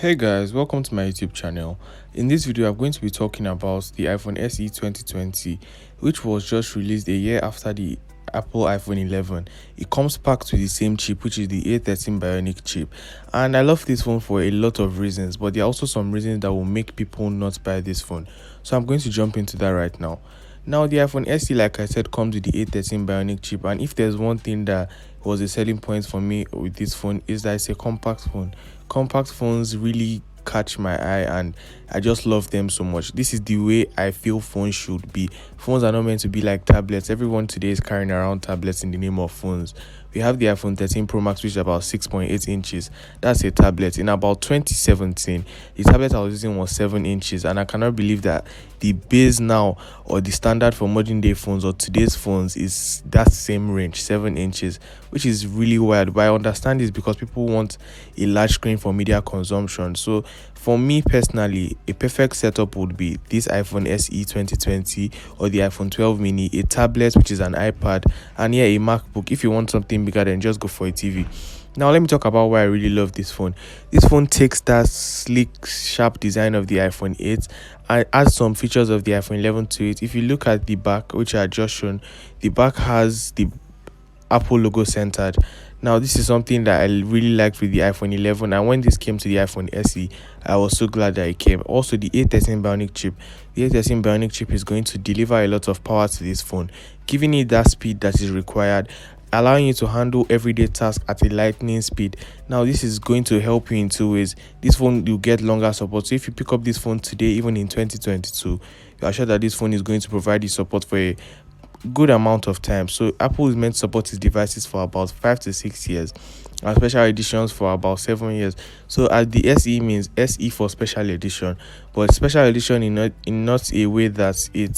Hey guys, welcome to my YouTube channel. In this video, I'm going to be talking about the iPhone SE 2020, which was just released a year after the Apple iPhone 11. It comes packed with the same chip, which is the A13 Bionic chip. And I love this phone for a lot of reasons, but there are also some reasons that will make people not buy this phone. So I'm going to jump into that right now. Now, the iPhone SE, like I said, comes with the A13 Bionic chip, and if there's one thing that was a selling point for me with this phone, is that it's a compact phone. Compact phones really catch my eye, and I just love them so much. This is the way I feel phones should be. Phones are not meant to be like tablets. Everyone today is carrying around tablets in the name of phones. We have the iPhone 13 Pro Max, which is about 6.8 inches. That's a tablet. In about 2017, the tablet I was using was 7 inches, and I cannot believe that the base now, or the standard for modern day phones or today's phones, is that same range, 7 inches, which is really weird. But I understand this because people want a large screen for media consumption. So for me personally, a perfect setup would be this iPhone SE 2020 or the iPhone 12 mini, a tablet, which is an iPad, and a MacBook. If you want something bigger, then just go for a TV. Now let me talk about why I really love this phone. This phone takes that sleek, sharp design of the iPhone 8 and adds some features of the iPhone 11 to it. If you look at the back, which I had just shown, the back has the Apple logo centered. Now this is something that I really liked with the iPhone 11, and when this came to the iPhone SE, I was so glad that it came. Also, the A13 Bionic chip. The A13 Bionic chip is going to deliver a lot of power to this phone, giving it that speed that is required, allowing you to handle everyday tasks at a lightning speed. Now this is going to help you in two ways. This phone will get longer support. So if you pick up this phone today, even in 2022, you are sure that this phone is going to provide you support for a good amount of time. So Apple is meant to support its devices for about 5 to 6 years, and special editions for about 7 years. So as the SE means SE for special edition, but special edition in not a way that it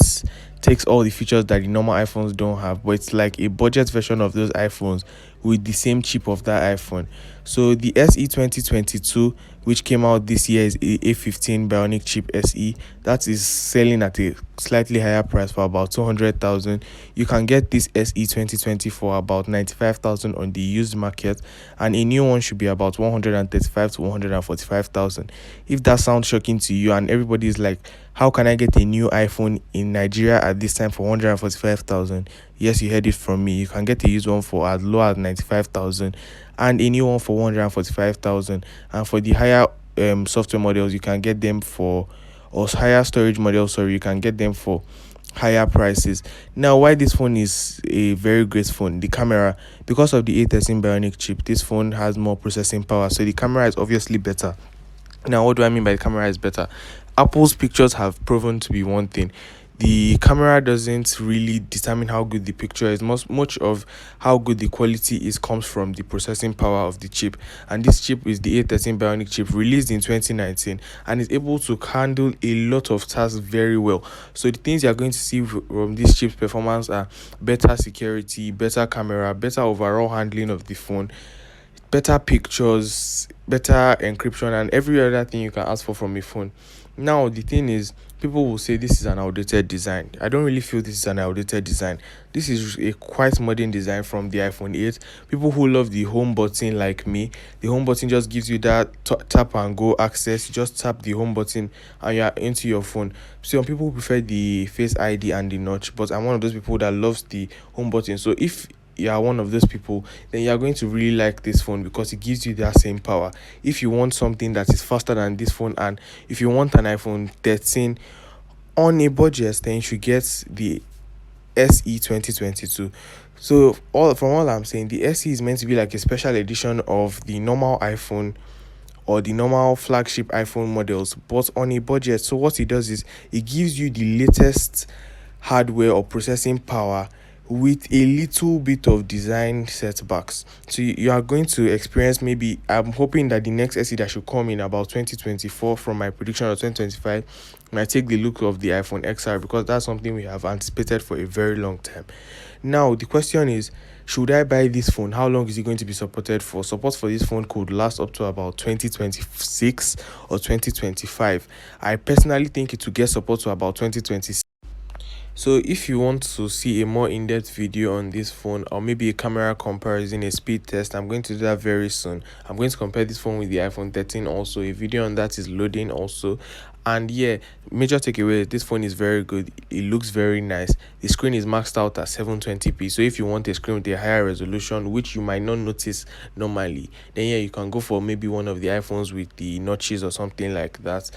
takes all the features that the normal iPhones don't have, but it's like a budget version of those iPhones with the same chip of that iPhone. So the SE 2022, which came out this year, is A15 Bionic chip SE. That is selling at a slightly higher price for about 200,000. You can get this SE 2020 for about 95,000 on the used market, and a new one should be about 135 to 145,000. If that sounds shocking to you, and everybody is like, how can I get a new iPhone in Nigeria at this time for 145,000? Yes, you heard it from me. You can get a used one for as low as 95,000 and a new one for 145,000. And for the higher software models, you can get them for, or higher storage models, sorry, you can get them for higher prices. Now, why this phone is a very great phone? The camera. Because of the A13 Bionic chip, this phone has more processing power, so the camera is obviously better. Now, what do I mean by the camera is better? Apple's pictures have proven to be one thing. The camera doesn't really determine how good the picture is. Much of how good the quality is comes from the processing power of the chip. And this chip is the A13 Bionic chip, released in 2019, and is able to handle a lot of tasks very well. So the things you're going to see from this chip's performance are better security, better camera, better overall handling of the phone, better pictures, better encryption, and every other thing you can ask for from a phone. Now, the thing is, people will say this is an outdated design. I don't really feel this is an outdated design. This is a quite modern design from the iPhone 8. People who love the home button like me, the home button just gives you that tap and go access. You just tap the home button and you're into your phone. Some people prefer the Face ID and the notch, but I'm one of those people that loves the home button. So if you are one of those people, then you are going to really like this phone because it gives you that same power. If you want something that is faster than this phone, and if you want an iPhone 13 on a budget, then you should get the SE 2022. So all I'm saying, the SE is meant to be like a special edition of the normal iPhone or the normal flagship iPhone models, but on a budget. So what it does is it gives you the latest hardware or processing power with a little bit of design setbacks. So you are going to experience, maybe I'm hoping that the next SE that should come in about 2024, from my prediction of 2025, might take the look of the iPhone XR, because that's something we have anticipated for a very long time. Now the question is, should I buy this phone? How long is it going to be supported for? Support for this phone could last up to about 2026 or 2025. I personally think it will get support to about 2026. So if you want to see a more in-depth video on this phone, or maybe a camera comparison, a speed test, I'm going to do that very soon. I'm going to compare this phone with the iPhone 13 also. A video on that is loading also. And yeah, major takeaway, this phone is very good. It looks very nice. The screen is maxed out at 720p. So if you want a screen with a higher resolution, which you might not notice normally, then yeah, you can go for maybe one of the iPhones with the notches or something like that.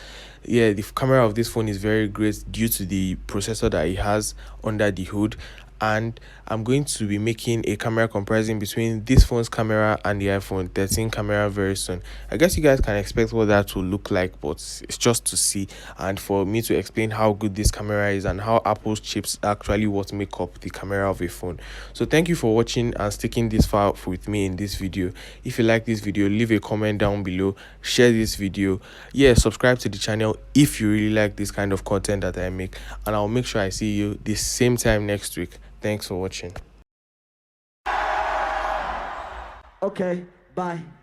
Yeah, the camera of this phone is very great due to the processor that it has under the hood. And I'm going to be making a camera comparison between this phone's camera and the iPhone 13 camera very soon. I guess you guys can expect what that will look like, but it's just to see and for me to explain how good this camera is and how Apple's chips actually what make up the camera of a phone. So thank you for watching and sticking this far with me in this video. If you like this video, leave a comment down below, share this video, yeah, subscribe to the channel if you really like this kind of content that I make, and I'll make sure I see you the same time next week. Thanks for watching. Okay, bye.